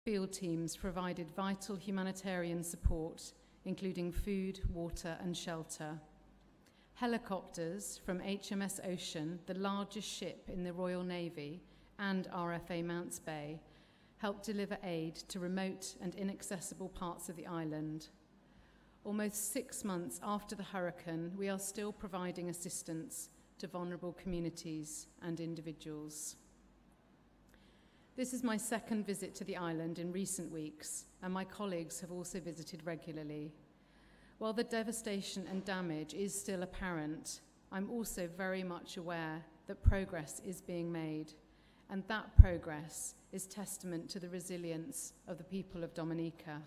Field teams provided vital humanitarian support, including food, water, and shelter. Helicopters from HMS Ocean, the largest ship in the Royal Navy, and RFA Mounts Bay, helped deliver aid to remote and inaccessible parts of the island. Almost 6 months after the hurricane, we are still providing assistance to vulnerable communities and individuals. This is my second visit to the island in recent weeks, and my colleagues have also visited regularly. While the devastation and damage is still apparent, I'm also very much aware that progress is being made, and that progress is testament to the resilience of the people of Dominica.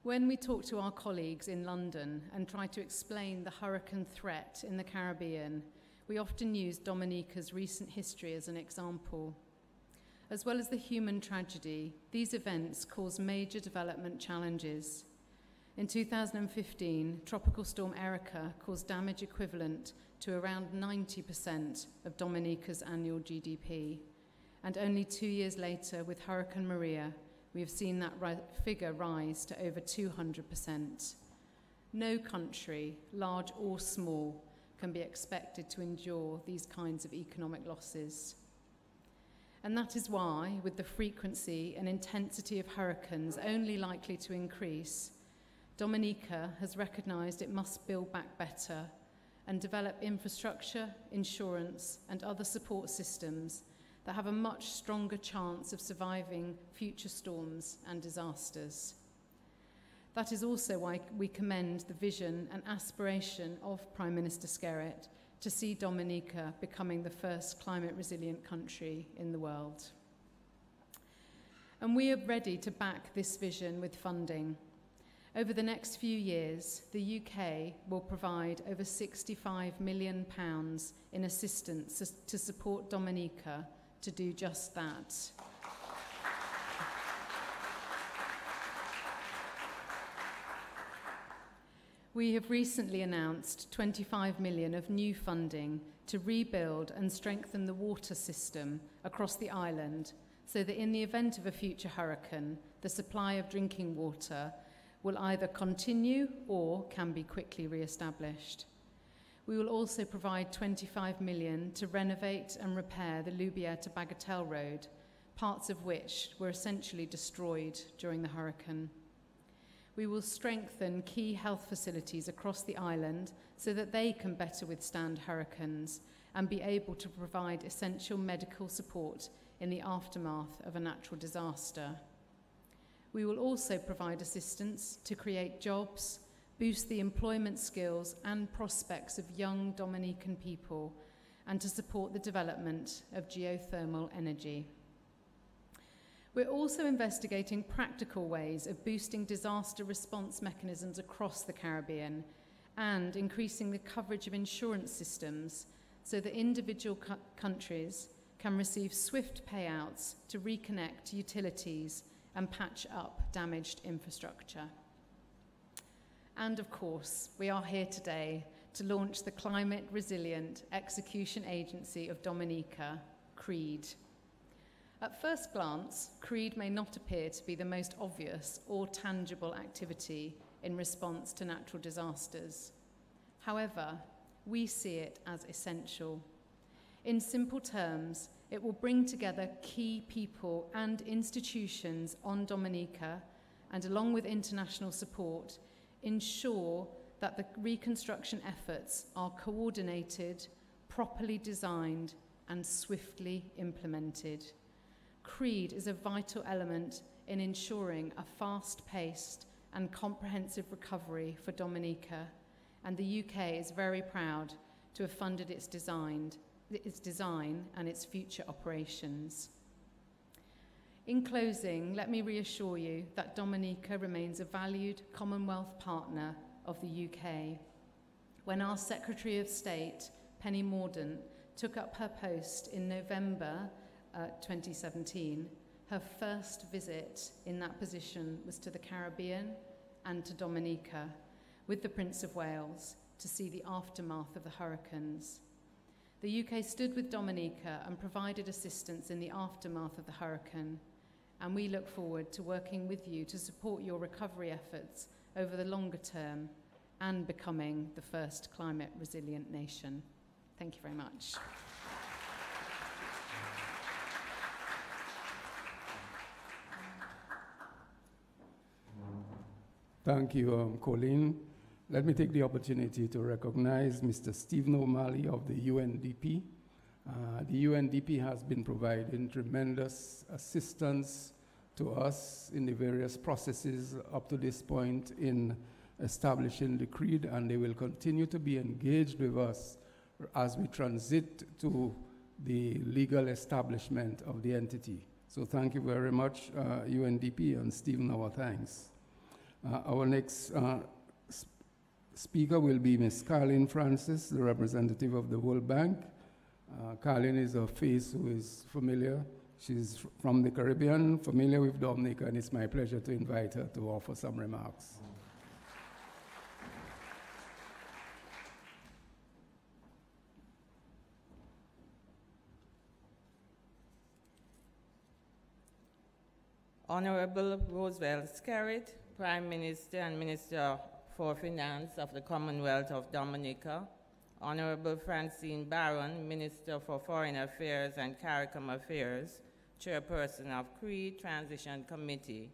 When we talk to our colleagues in London and try to explain the hurricane threat in the Caribbean, we often use Dominica's recent history as an example. As well as the human tragedy, these events cause major development challenges. In 2015, Tropical Storm Erica caused damage equivalent to around 90% of Dominica's annual GDP. And only 2 years later, with Hurricane Maria, we have seen that figure rise to over 200%. No country, large or small, can be expected to endure these kinds of economic losses. And that is why, with the frequency and intensity of hurricanes only likely to increase, Dominica has recognized it must build back better and develop infrastructure, insurance, and other support systems that have a much stronger chance of surviving future storms and disasters. That is also why we commend the vision and aspiration of Prime Minister Skerritt to see Dominica becoming the first climate-resilient country in the world. And we are ready to back this vision with funding. Over the next few years, the UK will provide over £65 million in assistance to support Dominica to do just that. We have recently announced £25 million of new funding to rebuild and strengthen the water system across the island so that in the event of a future hurricane, the supply of drinking water will either continue or can be quickly re-established. We will also provide £25 million to renovate and repair the Loubier to Bagatelle Road, parts of which were essentially destroyed during the hurricane. We will strengthen key health facilities across the island so that they can better withstand hurricanes and be able to provide essential medical support in the aftermath of a natural disaster. We will also provide assistance to create jobs, boost the employment skills and prospects of young Dominican people, and to support the development of geothermal energy. We're also investigating practical ways of boosting disaster response mechanisms across the Caribbean and increasing the coverage of insurance systems so that individual countries can receive swift payouts to reconnect utilities and patch up damaged infrastructure. And of course, we are here today to launch the Climate Resilient Execution Agency of Dominica, CREAD. At first glance, CREAD may not appear to be the most obvious or tangible activity in response to natural disasters. However, we see it as essential. In simple terms, it will bring together key people and institutions on Dominica and, along with international support, ensure that the reconstruction efforts are coordinated, properly designed, and swiftly implemented. CREAD is a vital element in ensuring a fast-paced and comprehensive recovery for Dominica, and the UK is very proud to have funded its design and its future operations. In closing, let me reassure you that Dominica remains a valued Commonwealth partner of the UK. When our Secretary of State, Penny Mordaunt, took up her post in November 2017, her first visit in that position was to the Caribbean and to Dominica with the Prince of Wales to see the aftermath of the hurricanes. The UK stood with Dominica and provided assistance in the aftermath of the hurricane, and we look forward to working with you to support your recovery efforts over the longer term and becoming the first climate resilient nation. Thank you very much. Thank you, Colleen. Let me take the opportunity to recognize Mr. Stephen O'Malley of the UNDP. The UNDP has been providing tremendous assistance to us in the various processes up to this point in establishing the CREAD, and they will continue to be engaged with us as we transit to the legal establishment of the entity. So thank you very much, UNDP, and Stephen, our thanks. Our next speaker will be Ms. Carlin Francis, the representative of the World Bank. Carlin is a face who is familiar. She's from the Caribbean, familiar with Dominica, and it's my pleasure to invite her to offer some remarks. Honorable Roosevelt Skerrit, Prime Minister and Minister for Finance of the Commonwealth of Dominica, Honorable Francine Barron, Minister for Foreign Affairs and CARICOM Affairs, Chairperson of CREAD Transition Committee,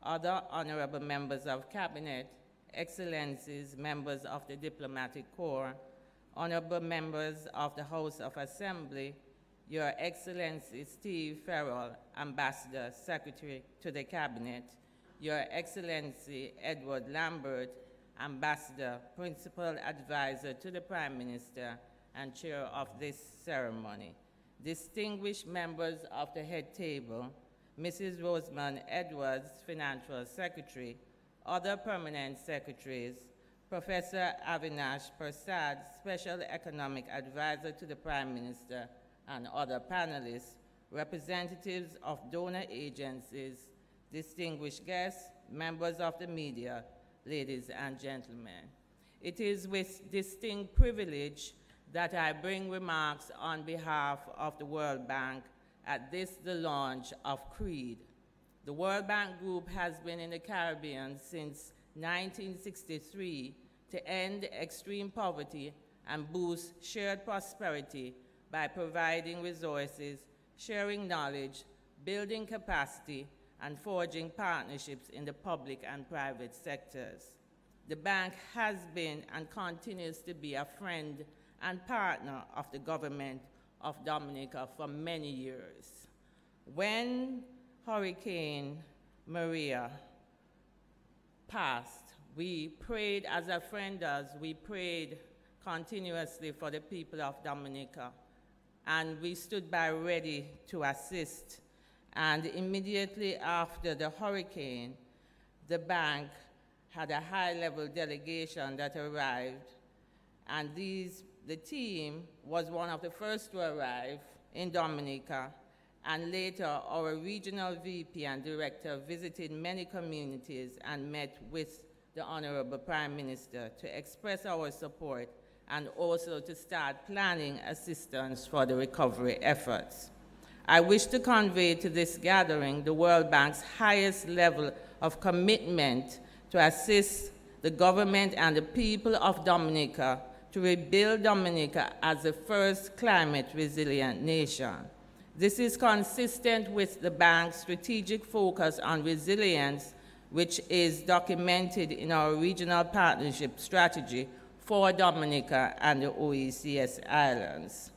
other honorable members of Cabinet, Excellencies, members of the Diplomatic Corps, honorable members of the House of Assembly, Your Excellency Steve Farrell, Ambassador, Secretary to the Cabinet, Your Excellency Edward Lambert, Ambassador, Principal Advisor to the Prime Minister and Chair of this ceremony, distinguished members of the head table, Mrs. Rosamond Edwards, Financial Secretary, other permanent secretaries, Professor Avinash Persad, Special Economic Advisor to the Prime Minister, and other panelists, representatives of donor agencies, distinguished guests, members of the media, ladies and gentlemen. It is with distinct privilege that I bring remarks on behalf of the World Bank at this, the launch of CREAD. The World Bank Group has been in the Caribbean since 1963 to end extreme poverty and boost shared prosperity by providing resources, sharing knowledge, building capacity, and forging partnerships in the public and private sectors. The bank has been and continues to be a friend and partner of the government of Dominica for many years. When Hurricane Maria passed, we prayed, as a friend does, we prayed continuously for the people of Dominica, and we stood by ready to assist. And immediately after the hurricane, the bank had a high-level delegation that arrived, and the team was one of the first to arrive in Dominica, and later our regional VP and director visited many communities and met with the Honorable Prime Minister to express our support and also to start planning assistance for the recovery efforts. I wish to convey to this gathering the World Bank's highest level of commitment to assist the government and the people of Dominica to rebuild Dominica as the first climate resilient nation. This is consistent with the bank's strategic focus on resilience, which is documented in our regional partnership strategy for Dominica and the OECS islands.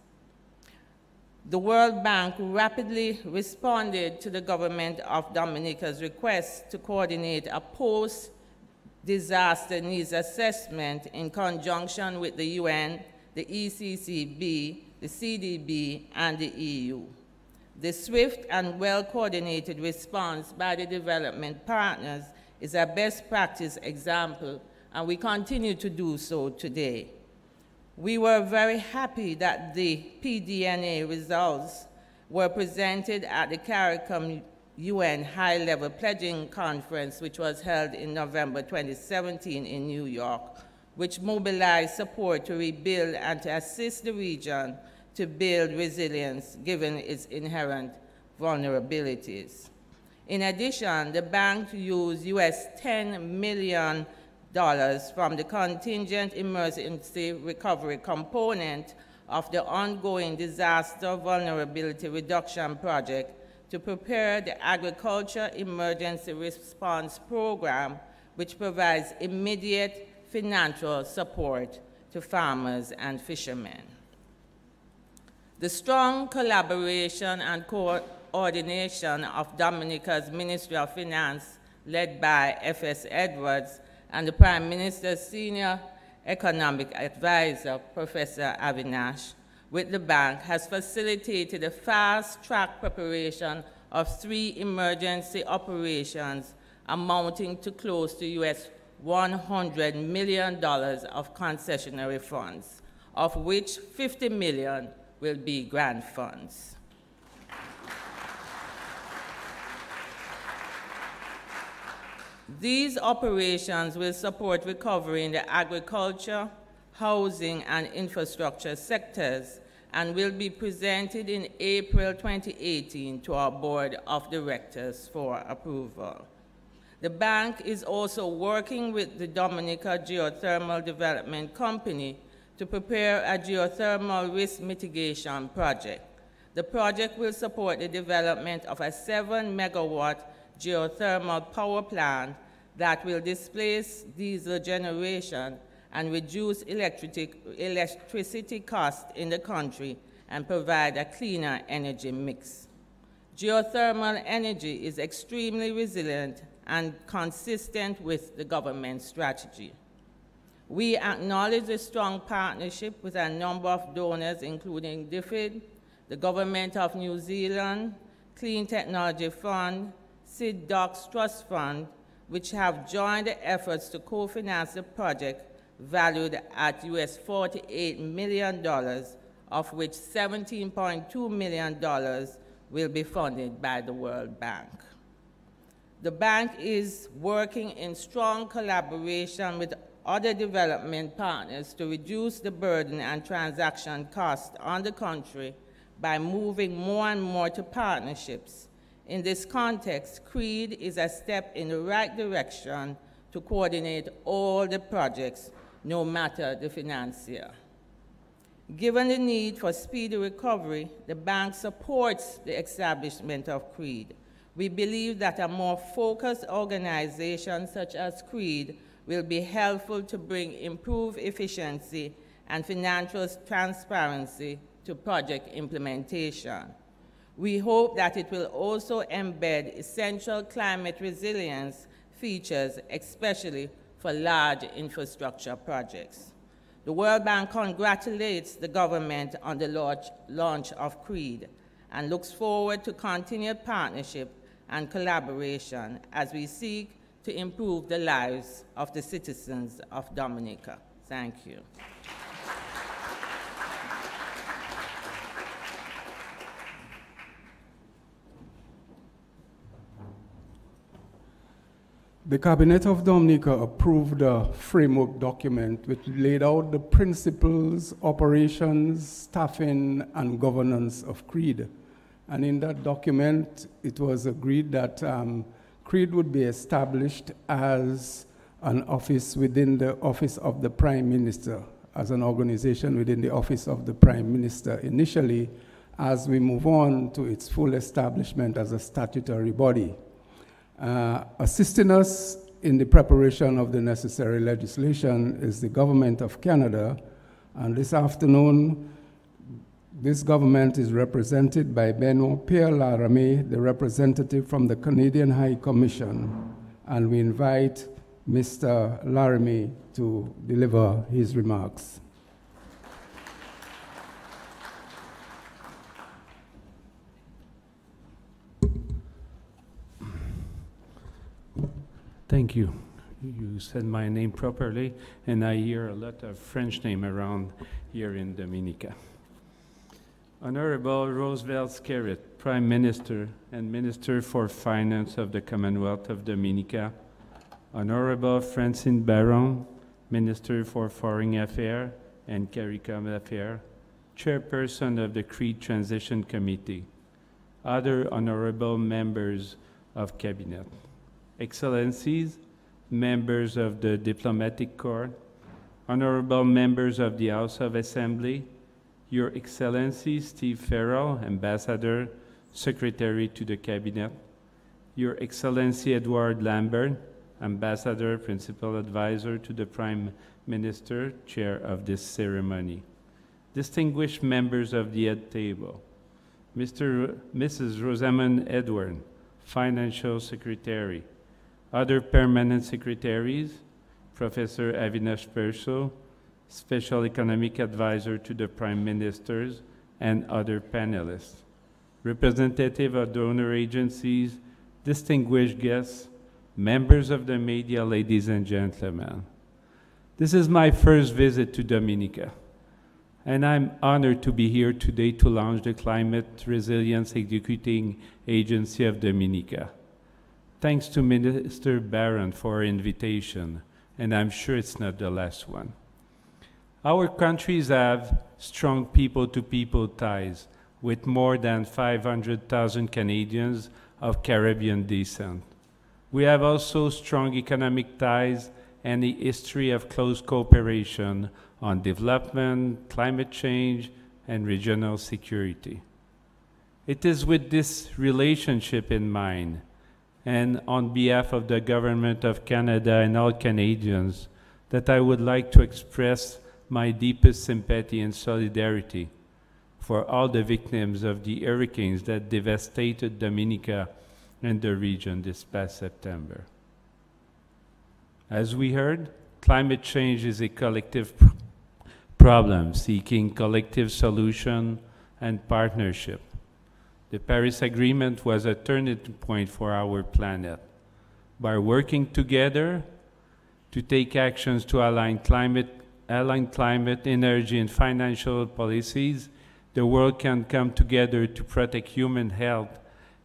The World Bank rapidly responded to the government of Dominica's request to coordinate a post-disaster needs assessment in conjunction with the UN, the ECCB, the CDB, and the EU. The swift and well-coordinated response by the development partners is a best practice example, and we continue to do so today. We were very happy that the PDNA results were presented at the CARICOM UN High-Level Pledging Conference, which was held in November 2017 in New York, which mobilized support to rebuild and to assist the region to build resilience given its inherent vulnerabilities. In addition, the bank used US $10 million from the contingent emergency recovery component of the ongoing disaster vulnerability reduction project to prepare the Agriculture Emergency Response Program, which provides immediate financial support to farmers and fishermen. The strong collaboration and coordination of Dominica's Ministry of Finance, led by F.S. Edwards, and the Prime Minister's Senior Economic Advisor, Professor Avinash, with the bank has facilitated the fast-track preparation of 3 emergency operations amounting to close to US $100 million of concessionary funds, of which $50 million will be grant funds. These operations will support recovery in the agriculture, housing, and infrastructure sectors and will be presented in April 2018 to our Board of Directors for approval. The bank is also working with the Dominica Geothermal Development Company to prepare a geothermal risk mitigation project. The project will support the development of a 7-megawatt geothermal power plant that will displace diesel generation and reduce electricity costs in the country and provide a cleaner energy mix. Geothermal energy is extremely resilient and consistent with the government strategy. We acknowledge a strong partnership with a number of donors, including DFID, the Government of New Zealand, Clean Technology Fund, Sid Docs Trust Fund, which have joined the efforts to co-finance the project valued at US $48 million, of which $17.2 million will be funded by the World Bank. The bank is working in strong collaboration with other development partners to reduce the burden and transaction costs on the country by moving more and more to partnerships. In this context, CREAD is a step in the right direction to coordinate all the projects, no matter the financier. Given the need for speedy recovery, the bank supports the establishment of CREAD. We believe that a more focused organization such as CREAD will be helpful to bring improved efficiency and financial transparency to project implementation. We hope that it will also embed essential climate resilience features, especially for large infrastructure projects. The World Bank congratulates the government on the launch of CREAD and looks forward to continued partnership and collaboration as we seek to improve the lives of the citizens of Dominica. Thank you. The Cabinet of Dominica approved a framework document which laid out the principles, operations, staffing, and governance of CREAD. And in that document, it was agreed that CREAD would be established as an office within the Office of the Prime Minister, as an organization within the Office of the Prime Minister initially, as we move on to its full establishment as a statutory body. Assisting us in the preparation of the necessary legislation is the Government of Canada, and this afternoon, this government is represented by Benoit Pierre Laramie, the representative from the Canadian High Commission, and we invite Mr. Laramie to deliver his remarks. Thank you. You said my name properly, and I hear a lot of French names around here in Dominica. Honorable Roosevelt Skerritt, Prime Minister and Minister for Finance of the Commonwealth of Dominica. Honorable Francine Baron, Minister for Foreign Affairs and CARICOM Affairs, Chairperson of the CREAD Transition Committee, other honorable members of Cabinet, Excellencies, members of the Diplomatic Corps, honorable members of the House of Assembly, Your Excellency Steve Farrell, Ambassador, Secretary to the Cabinet, Your Excellency Edward Lambert, Ambassador, Principal Advisor to the Prime Minister, Chair of this ceremony, distinguished members of the Ed Table, Mrs. Rosamond Edward, Financial Secretary, other permanent secretaries, Professor Avinash Perso, Special Economic Advisor to the Prime Ministers, and other panelists, representative of donor agencies, distinguished guests, members of the media, ladies and gentlemen. This is my first visit to Dominica, and I'm honored to be here today to launch the Climate Resilience Executing Agency of Dominica. Thanks to Minister Barron for her invitation, and I'm sure it's not the last one. Our countries have strong people-to-people ties with more than 500,000 Canadians of Caribbean descent. We have also strong economic ties and a history of close cooperation on development, climate change, and regional security. It is with this relationship in mind, and on behalf of the Government of Canada and all Canadians, that I would like to express my deepest sympathy and solidarity for all the victims of the hurricanes that devastated Dominica and the region this past September. As we heard, climate change is a collective problem seeking collective solution and partnership. The Paris Agreement was a turning point for our planet. By working together to take actions to align climate, energy, and financial policies, the world can come together to protect human health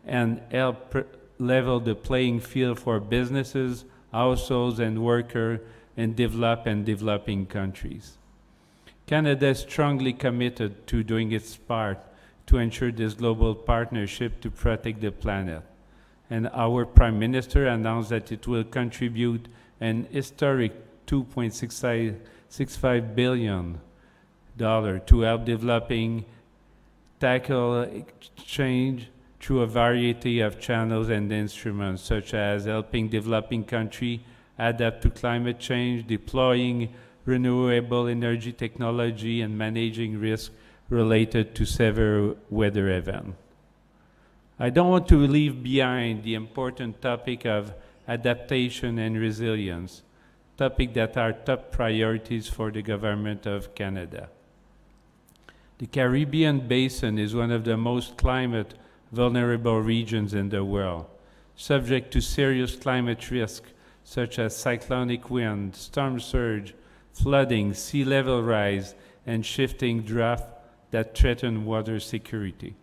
and help level the playing field for businesses, households, and workers in developed and developing countries. Canada is strongly committed to doing its part to ensure this global partnership to protect the planet. And our Prime Minister announced that it will contribute an historic $2.65 billion to help developing tackle change through a variety of channels and instruments, such as helping developing countries adapt to climate change, deploying renewable energy technology, and managing risk related to severe weather events. I don't want to leave behind the important topic of adaptation and resilience, topics that are top priorities for the Government of Canada. The Caribbean Basin is one of the most climate vulnerable regions in the world, subject to serious climate risks such as cyclonic wind, storm surge, flooding, sea level rise, and shifting drought that threaten water security.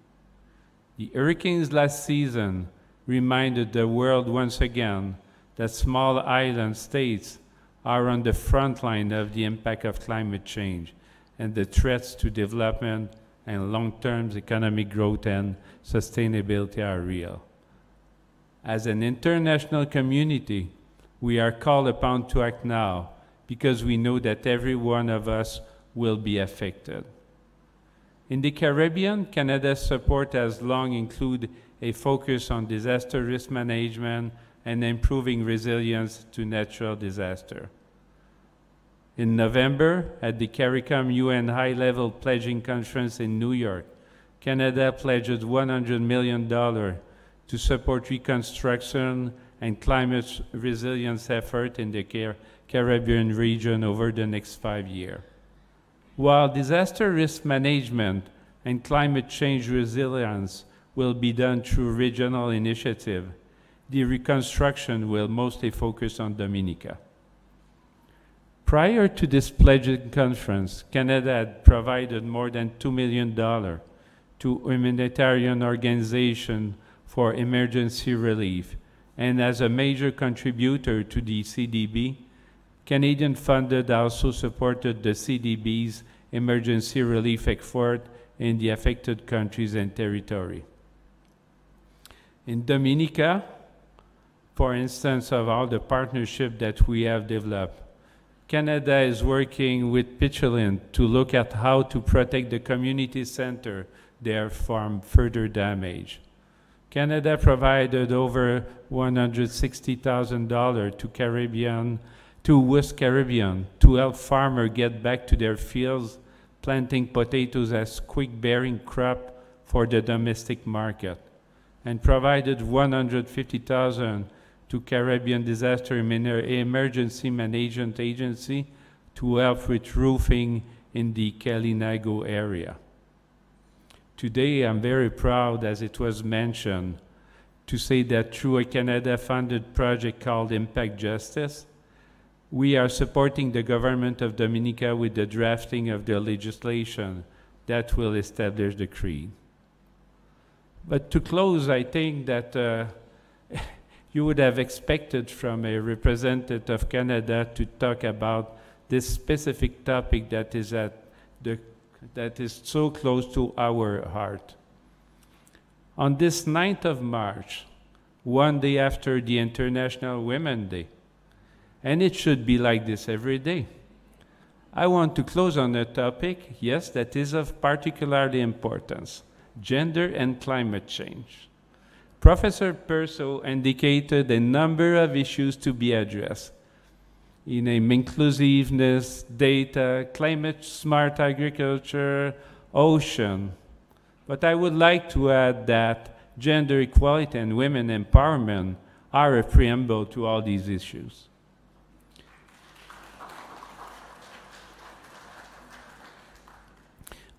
The hurricanes last season reminded the world once again that small island states are on the front line of the impact of climate change and the threats to development and long-term economic growth and sustainability are real. As an international community, we are called upon to act now because we know that every one of us will be affected. In the Caribbean, Canada's support has long included a focus on disaster risk management and improving resilience to natural disaster. In November, at the CARICOM UN High-Level Pledging Conference in New York, Canada pledged $100 million to support reconstruction and climate resilience efforts in the Caribbean region over the next 5 years. While disaster risk management and climate change resilience will be done through regional initiative, the reconstruction will mostly focus on Dominica. Prior to this pledging conference, Canada had provided more than $2 million to humanitarian organizations for emergency relief, and as a major contributor to the CDB, Canadian funded also supported the CDB's emergency relief effort in the affected countries and territory. In Dominica, for instance, of all the partnership that we have developed, Canada is working with Pichilin to look at how to protect the community center there from further damage. Canada provided over $160,000 to West Caribbean to help farmers get back to their fields, planting potatoes as quick-bearing crop for the domestic market, and provided $150,000 to Caribbean Disaster Emergency Management Agency to help with roofing in the Kalinago area. Today, I'm very proud, as it was mentioned, to say that through a Canada-funded project called Impact Justice, we are supporting the government of Dominica with the drafting of the legislation that will establish the CREAD. But to close, I think that you would have expected from a representative of Canada to talk about this specific topic that is so close to our heart. On this 9th of March, one day after the International Women's Day, and it should be like this every day, I want to close on a topic, yes, that is of particularly importance: gender and climate change. Professor Perso indicated a number of issues to be addressed: inclusiveness, data, climate-smart agriculture, ocean. But I would like to add that gender equality and women empowerment are a preamble to all these issues.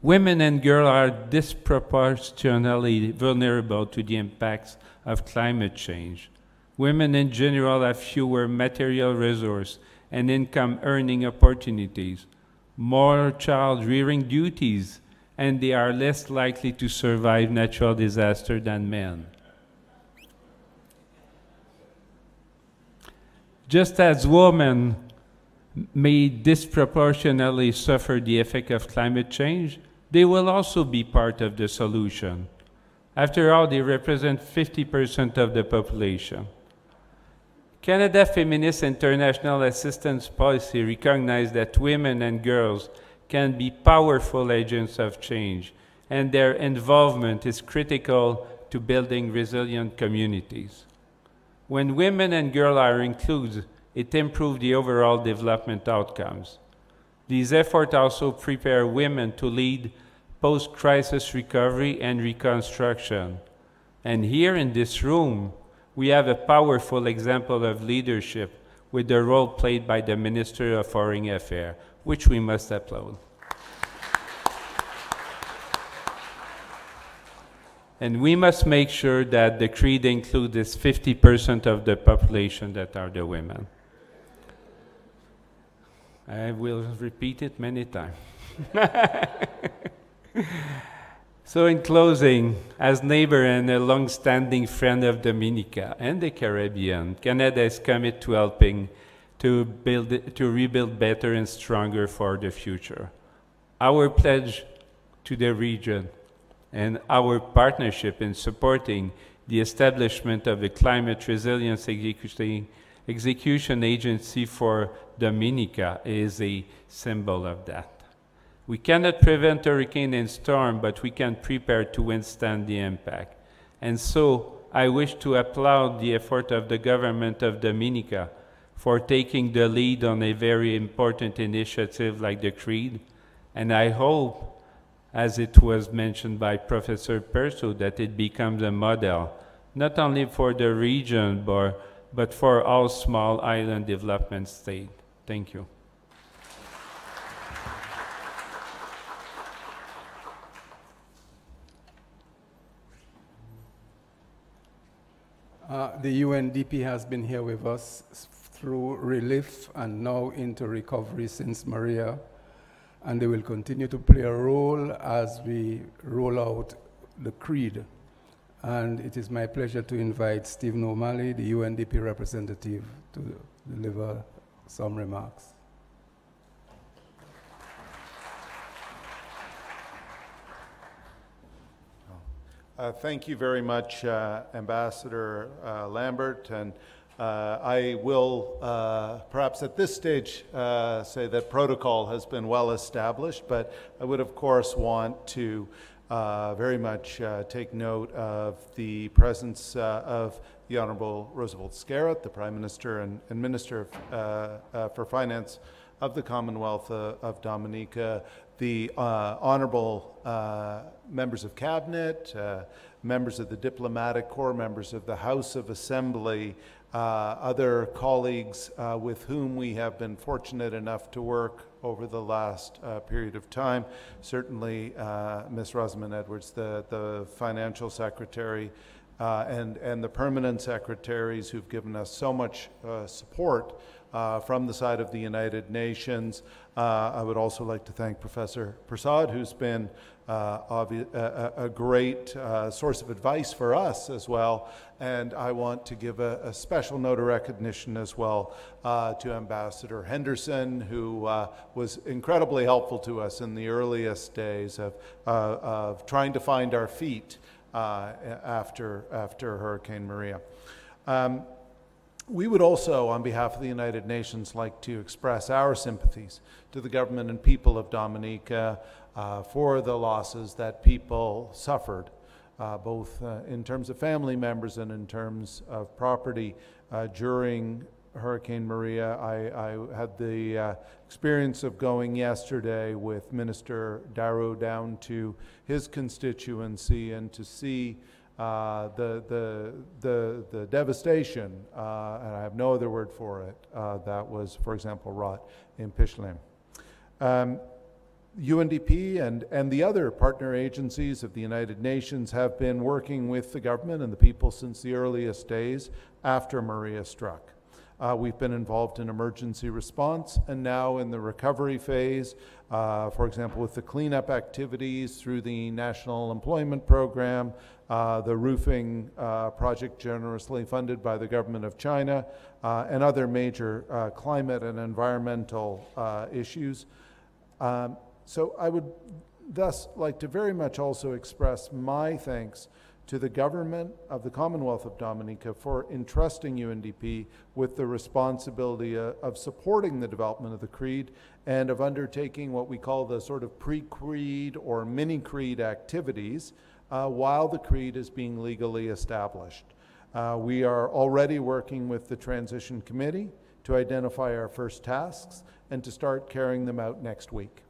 Women and girls are disproportionately vulnerable to the impacts of climate change. Women in general have fewer material resources and income earning opportunities, more child rearing duties, and they are less likely to survive natural disaster than men. Just as women may disproportionately suffer the effect of climate change, they will also be part of the solution. After all, they represent 50% of the population. Canada Feminist International Assistance Policy recognizes that women and girls can be powerful agents of change, and their involvement is critical to building resilient communities. When women and girls are included, it improves the overall development outcomes. These efforts also prepare women to lead post-crisis recovery and reconstruction. And here in this room, we have a powerful example of leadership with the role played by the Minister of Foreign Affairs, which we must applaud. And we must make sure that the CREAD includes this 50% of the population that are the women. I will repeat it many times. So in closing, as neighbor and a long-standing friend of Dominica and the Caribbean, Canada is committed to helping to rebuild better and stronger for the future. Our pledge to the region and our partnership in supporting the establishment of the Climate Resilience Execution Agency for Dominica is a symbol of that. We cannot prevent hurricane and storm, but we can prepare to withstand the impact. And so I wish to applaud the effort of the government of Dominica for taking the lead on a very important initiative like the CREAD. And I hope, as it was mentioned by Professor Perso, that it becomes a model, not only for the region, but for all small island development states. Thank you. The UNDP has been here with us through relief and now into recovery since Maria, and they will continue to play a role as we roll out the CREAD. And it is my pleasure to invite Stephen O'Malley, the UNDP representative, to deliver some remarks. Thank you very much, Ambassador Lambert. And I will perhaps at this stage say that protocol has been well established, but I would of course want to very much take note of the presence of the Honourable Roosevelt Skerritt, the Prime Minister and Minister for Finance of the Commonwealth of Dominica, the Honourable members of Cabinet, members of the Diplomatic Corps, members of the House of Assembly, other colleagues with whom we have been fortunate enough to work over the last period of time. Certainly Ms. Rosamond Edwards, the Financial Secretary, and the permanent secretaries who've given us so much support from the side of the United Nations. I would also like to thank Professor Prasad, who's been a great source of advice for us as well. And I want to give a special note of recognition as well to Ambassador Henderson, who was incredibly helpful to us in the earliest days of trying to find our feet after Hurricane Maria. We would also, on behalf of the United Nations, like to express our sympathies to the government and people of Dominica for the losses that people suffered, both in terms of family members and in terms of property during Hurricane Maria. I had the experience of going yesterday with Minister Darrow down to his constituency and to see the devastation, and I have no other word for it, that was, for example, wrought in Pishlim. UNDP and the other partner agencies of the United Nations have been working with the government and the people since the earliest days after Maria struck. We've been involved in emergency response and now in the recovery phase, for example, with the cleanup activities through the National Employment Program, the roofing project generously funded by the government of China, and other major climate and environmental issues. So I would thus like to very much also express my thanks to the government of the Commonwealth of Dominica for entrusting UNDP with the responsibility of supporting the development of the CREAD and of undertaking what we call the sort of pre-CREAD or mini-CREAD activities while the CREAD is being legally established. We are already working with the Transition Committee to identify our first tasks and to start carrying them out next week.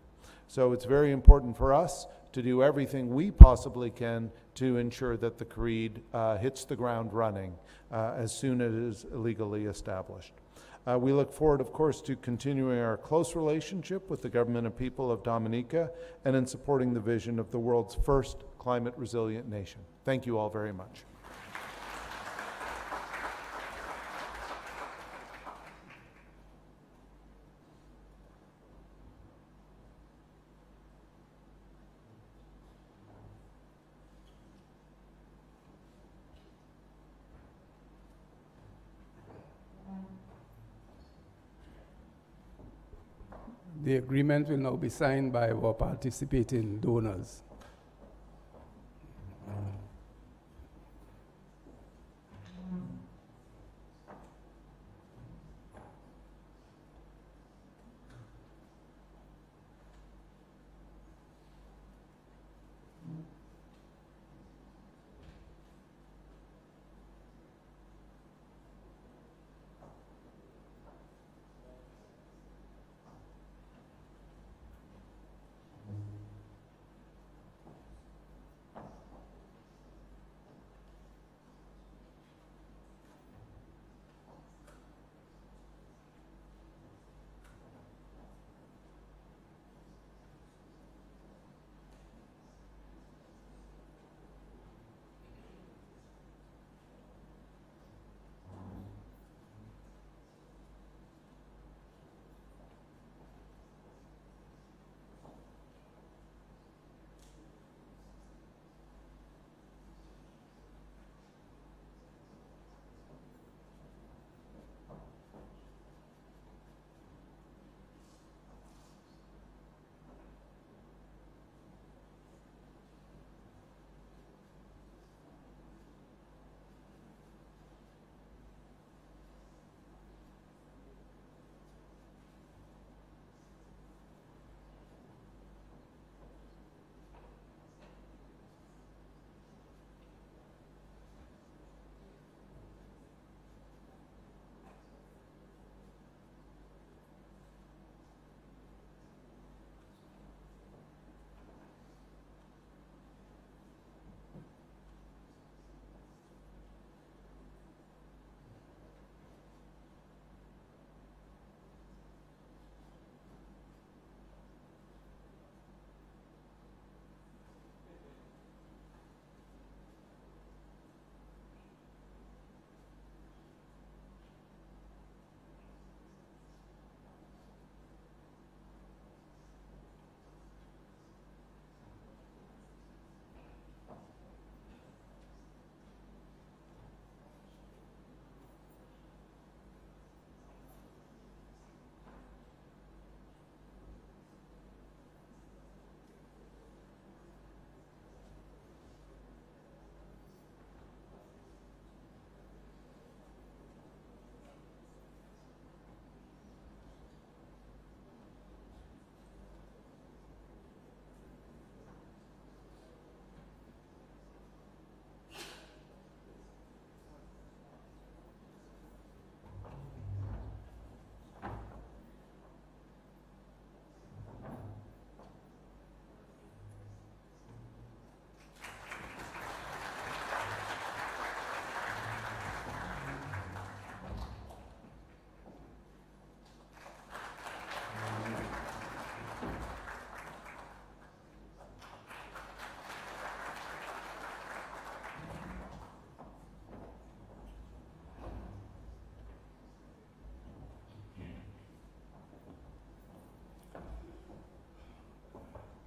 So it's very important for us to do everything we possibly can to ensure that the CREAD hits the ground running as soon as it is legally established. We look forward, of course, to continuing our close relationship with the government and people of Dominica and in supporting the vision of the world's first climate resilient nation. Thank you all very much. The agreement will now be signed by our participating donors.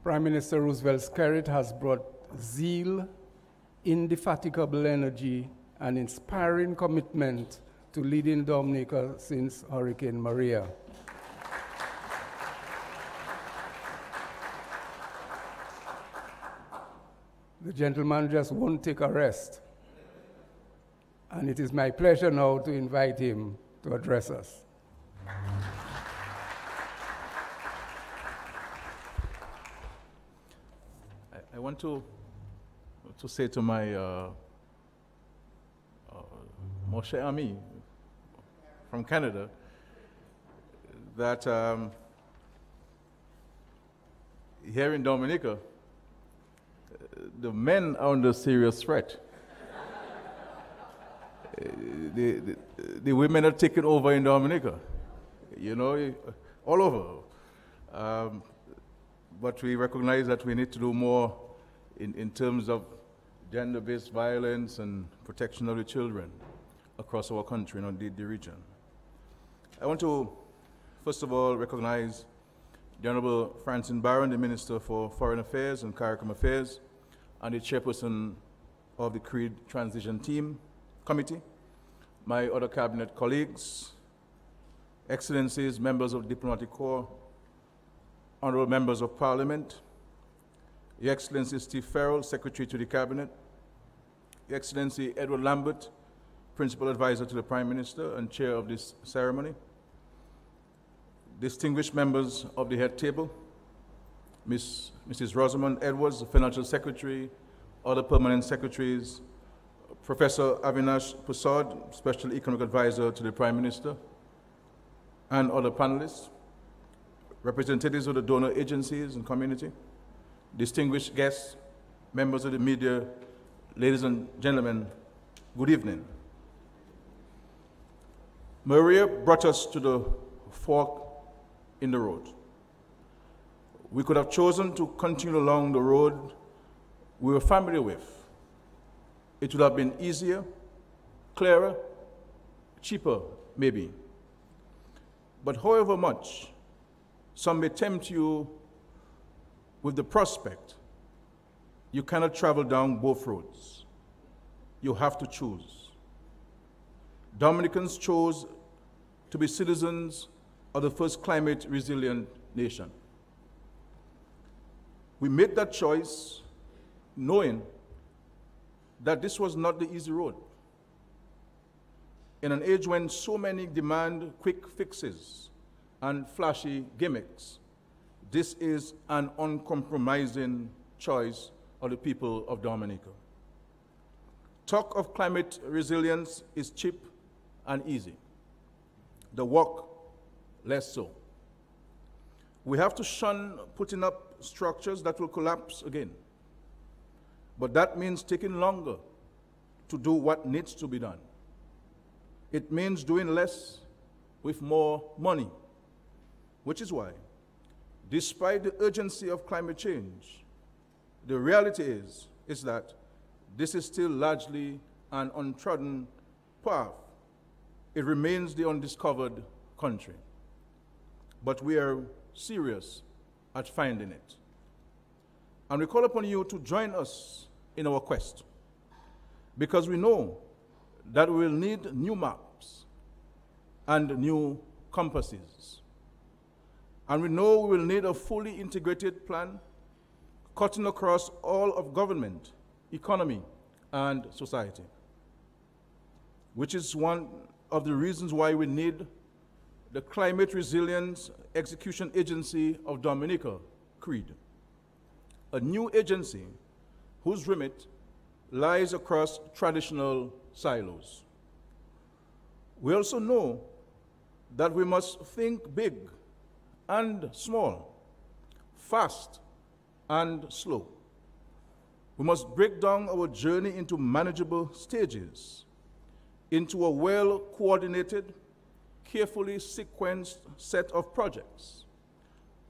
Prime Minister Roosevelt's CREAD has brought zeal, indefatigable energy, and inspiring commitment to leading Dominica since Hurricane Maria. The gentleman just won't take a rest. And it is my pleasure now to invite him to address us. I want to say to my mon cher ami from Canada that here in Dominica, the men are under serious threat. The women are taking over in Dominica, you know, all over. But we recognize that we need to do more in terms of gender-based violence and protection of the children across our country and indeed the region. I want to, first of all, recognize the Honorable Francine Barron, the Minister for Foreign Affairs and CARICOM Affairs, and the Chairperson of the CREAD Transition Team Committee, my other Cabinet colleagues, Excellencies, members of the Diplomatic Corps, Honorable Members of Parliament, Your Excellency Steve Farrell, Secretary to the Cabinet, Your Excellency Edward Lambert, Principal Advisor to the Prime Minister and Chair of this ceremony, distinguished members of the head table, Mrs. Rosamond Edwards, the Financial Secretary, other permanent secretaries, Professor Avinash Prasad, Special Economic Advisor to the Prime Minister, and other panelists, representatives of the donor agencies and community, distinguished guests, members of the media, ladies and gentlemen, good evening. Maria brought us to the fork in the road. We could have chosen to continue along the road we were familiar with. It would have been easier, clearer, cheaper, maybe. But however much some may tempt you with the prospect, you cannot travel down both roads. You have to choose. Dominicans chose to be citizens of the first climate resilient nation. We made that choice knowing that this was not the easy road. In an age when so many demand quick fixes and flashy gimmicks, this is an uncompromising choice of the people of Dominica. Talk of climate resilience is cheap and easy. The work, less so. We have to shun putting up structures that will collapse again. But that means taking longer to do what needs to be done. It means doing less with more money, which is why, despite the urgency of climate change, the reality is that this is still largely an untrodden path. It remains the undiscovered country. But we are serious at finding it. And we call upon you to join us in our quest, because we know that we will need new maps and new compasses. And we know we will need a fully integrated plan cutting across all of government, economy, and society, which is one of the reasons why we need the Climate Resilience Execution Agency of Dominica, CREAD, a new agency whose remit lies across traditional silos. We also know that we must think big and small, fast and slow. We must break down our journey into manageable stages, into a well-coordinated, carefully sequenced set of projects,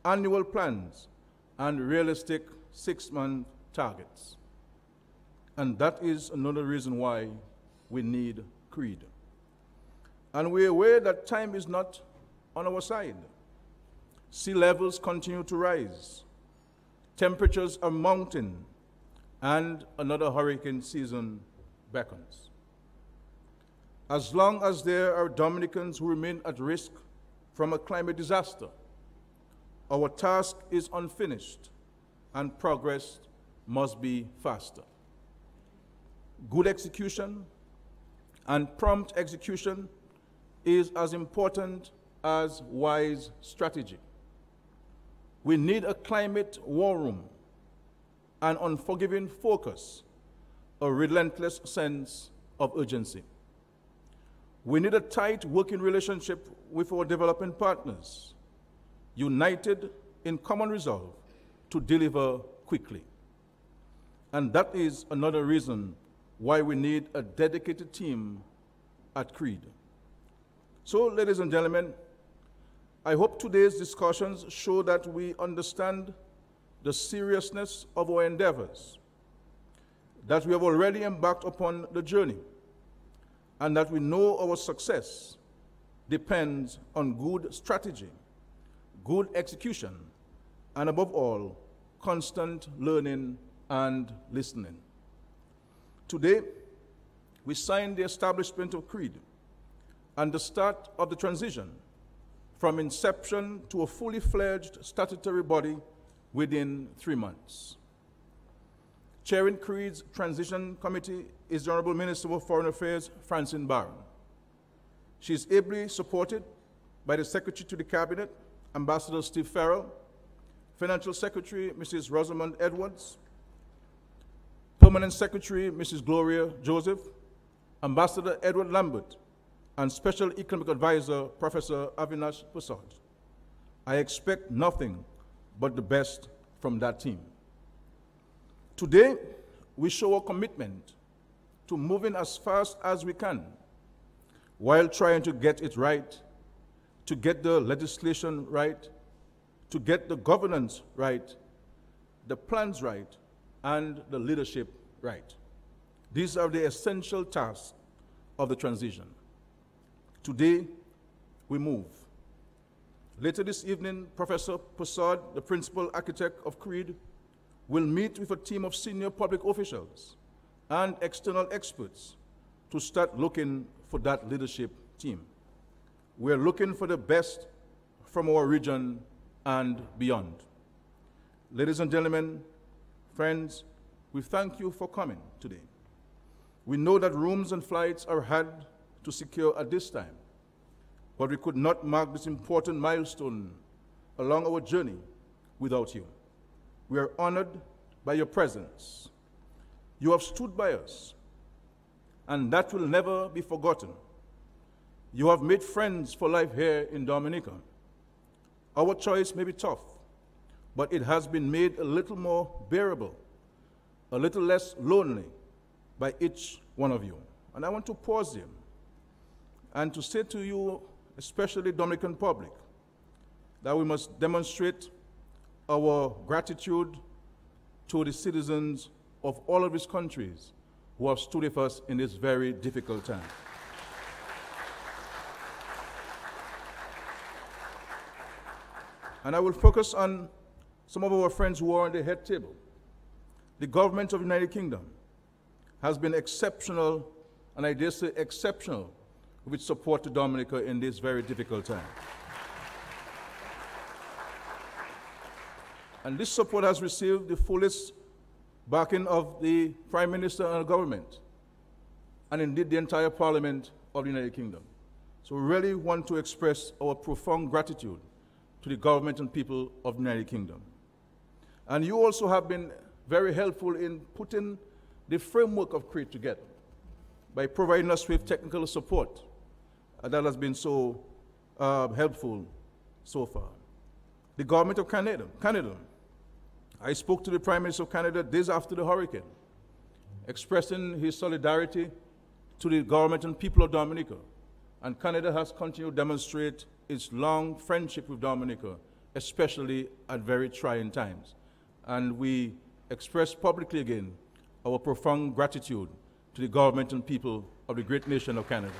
annual plans, and realistic 6-month targets. And that is another reason why we need CREAD. And we're aware that time is not on our side. Sea levels continue to rise. Temperatures are mounting, and another hurricane season beckons. As long as there are Dominicans who remain at risk from a climate disaster, our task is unfinished and progress must be faster. Good execution and prompt execution is as important as wise strategy. We need a climate war room, an unforgiving focus, a relentless sense of urgency. We need a tight working relationship with our developing partners, united in common resolve to deliver quickly. And that is another reason why we need a dedicated team at CREAD. So, ladies and gentlemen, I hope today's discussions show that we understand the seriousness of our endeavors, that we have already embarked upon the journey, and that we know our success depends on good strategy, good execution, and above all, constant learning and listening. Today, we signed the establishment of CREAD and the start of the transition from inception to a fully fledged statutory body within 3 months. Chairing CREAD's Transition Committee is the Honorable Minister of Foreign Affairs, Francine Barron. She is ably supported by the Secretary to the Cabinet, Ambassador Steve Farrell, Financial Secretary, Mrs. Rosamond Edwards, Permanent Secretary, Mrs. Gloria Joseph, Ambassador Edward Lambert, and Special Economic Advisor, Professor Avinash Prasad. I expect nothing but the best from that team. Today, we show our commitment to moving as fast as we can while trying to get it right, to get the legislation right, to get the governance right, the plans right, and the leadership right. These are the essential tasks of the transition. Today, we move. Later this evening, Professor Prasad, the principal architect of CREAD, will meet with a team of senior public officials and external experts to start looking for that leadership team. We're looking for the best from our region and beyond. Ladies and gentlemen, friends, we thank you for coming today. We know that rooms and flights are hard to secure at this time, but we could not mark this important milestone along our journey without you. We are honored by your presence. You have stood by us, and that will never be forgotten. You have made friends for life here in Dominica. Our choice may be tough, but it has been made a little more bearable, a little less lonely by each one of you. And I want to pause here and to say to you, especially Dominican public, that we must demonstrate our gratitude to the citizens of all of these countries who have stood with us in this very difficult time. And I will focus on some of our friends who are on the head table. The government of the United Kingdom has been exceptional, and I dare say exceptional, with its support to Dominica in this very difficult time. And this support has received the fullest backing of the Prime Minister and the government, and indeed the entire Parliament of the United Kingdom. So we really want to express our profound gratitude to the government and people of the United Kingdom. And you also have been very helpful in putting the framework of CREAD together by providing us with technical support. That has been so helpful so far. The government of Canada. I spoke to the Prime Minister of Canada days after the hurricane, expressing his solidarity to the government and people of Dominica. And Canada has continued to demonstrate its long friendship with Dominica, especially at very trying times. And we express publicly again our profound gratitude to the government and people of the great nation of Canada.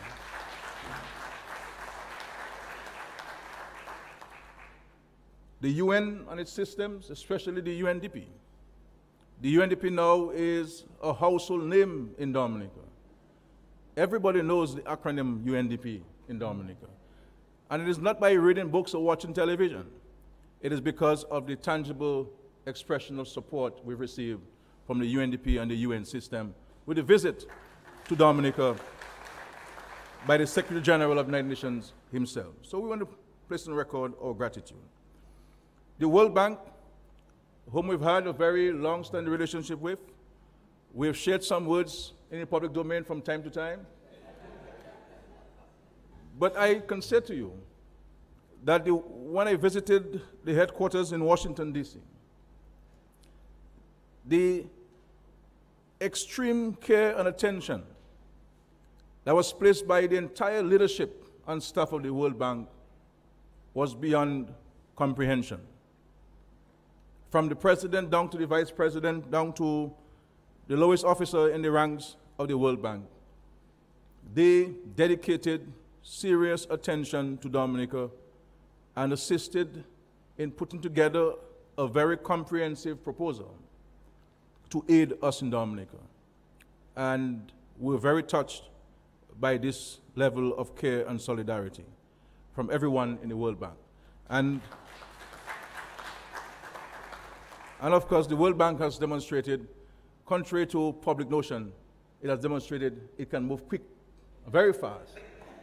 the UN and its systems, especially the UNDP. The UNDP now is a household name in Dominica. Everybody knows the acronym UNDP in Dominica. And it is not by reading books or watching television. It is because of the tangible expression of support we've received from the UNDP and the UN system with a visit to Dominica by the Secretary General of the United Nations himself. So we want to place on record our gratitude. The World Bank, whom we've had a very long-standing relationship with, we've shared some words in the public domain from time to time. But I can say to you that when I visited the headquarters in Washington, D.C., the extreme care and attention that was placed by the entire leadership and staff of the World Bank was beyond comprehension. From the president down to the vice president, down to the lowest officer in the ranks of the World Bank, they dedicated serious attention to Dominica and assisted in putting together a very comprehensive proposal to aid us in Dominica. And we're very touched by this level of care and solidarity from everyone in the World Bank. And of course, the World Bank has demonstrated, contrary to public notion, it has demonstrated it can move quick, very fast.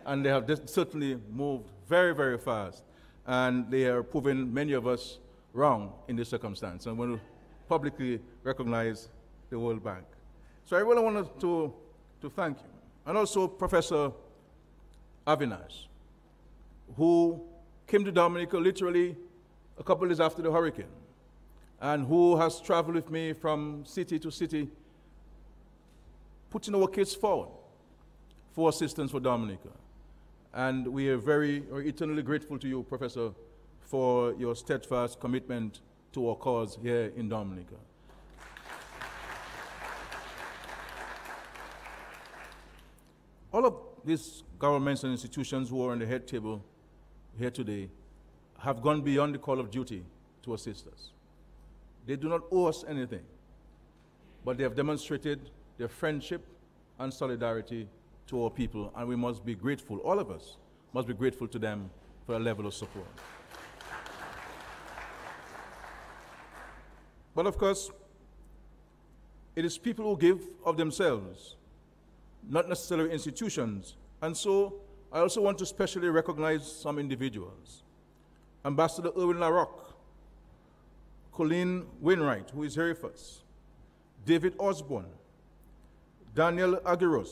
And they have certainly moved very, very fast. And they are proving many of us wrong in this circumstance. And I want to publicly recognize the World Bank. So I really wanted to thank you. And also Professor Avinash, who came to Dominica literally a couple days after the hurricane, and who has traveled with me from city to city, putting our case forward for assistance for Dominica. And we are eternally grateful to you, Professor, for your steadfast commitment to our cause here in Dominica. All of these governments and institutions who are on the head table here today have gone beyond the call of duty to assist us. They do not owe us anything, but they have demonstrated their friendship and solidarity to our people, and we must be grateful, all of us must be grateful to them for a level of support. But of course, it is people who give of themselves, not necessarily institutions. And so I also want to specially recognize some individuals. Ambassador Erwin LaRocque, Colleen Wainwright, who is here with us, David Osborne, Daniel Aguirre,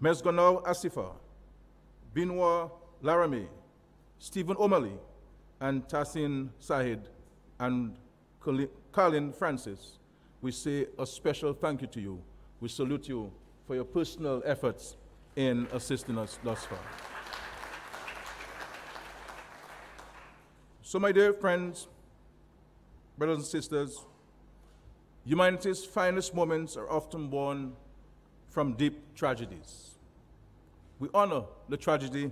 Mesgonau Asifa, Benoit Laramie, Stephen O'Malley, and Tassin Sahid, and Colin Francis. We say a special thank you to you. We salute you for your personal efforts in assisting us thus far. So my dear friends, brothers and sisters, humanity's finest moments are often born from deep tragedies. We honor the tragedy,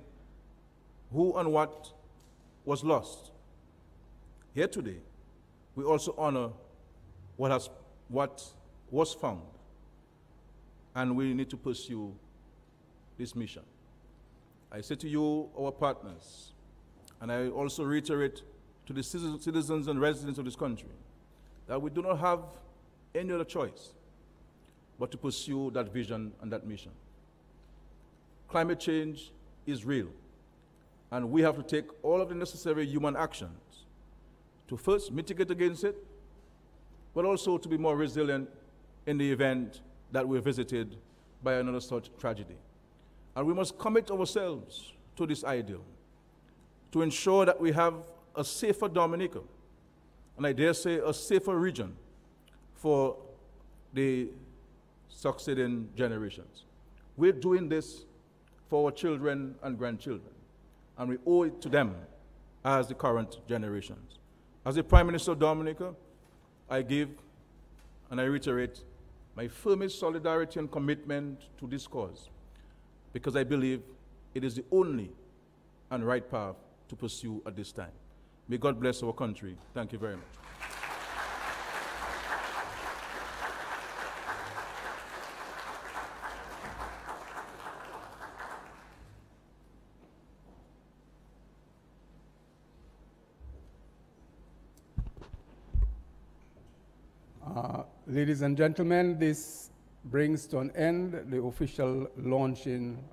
who and what was lost. Here today, we also honor what was found. And we need to pursue this mission. I say to you, our partners, and I also reiterate to the citizens and residents of this country, that we do not have any other choice but to pursue that vision and that mission. Climate change is real, and we have to take all of the necessary human actions to first mitigate against it, but also to be more resilient in the event that we're visited by another such tragedy. And we must commit ourselves to this ideal to ensure that we have a safer Dominica, and I dare say a safer region for the succeeding generations. We're doing this for our children and grandchildren, and we owe it to them as the current generations. As the Prime Minister of Dominica, I give and I reiterate my firmest solidarity and commitment to this cause, because I believe it is the only and right path to pursue at this time. May God bless our country. Thank you very much. Ladies and gentlemen, this brings to an end the official launching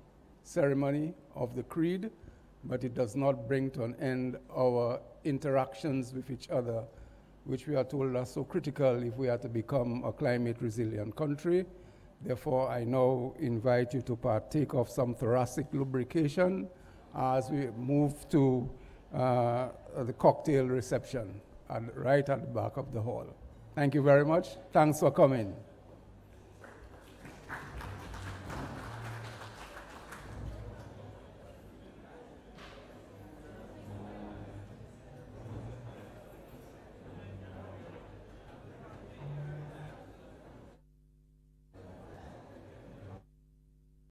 ceremony of the CREAD, but it does not bring to an end our interactions with each other, which we are told are so critical if we are to become a climate resilient country. Therefore, I now invite you to partake of some thoracic lubrication as we move to the cocktail reception right at the back of the hall. Thank you very much. Thanks for coming.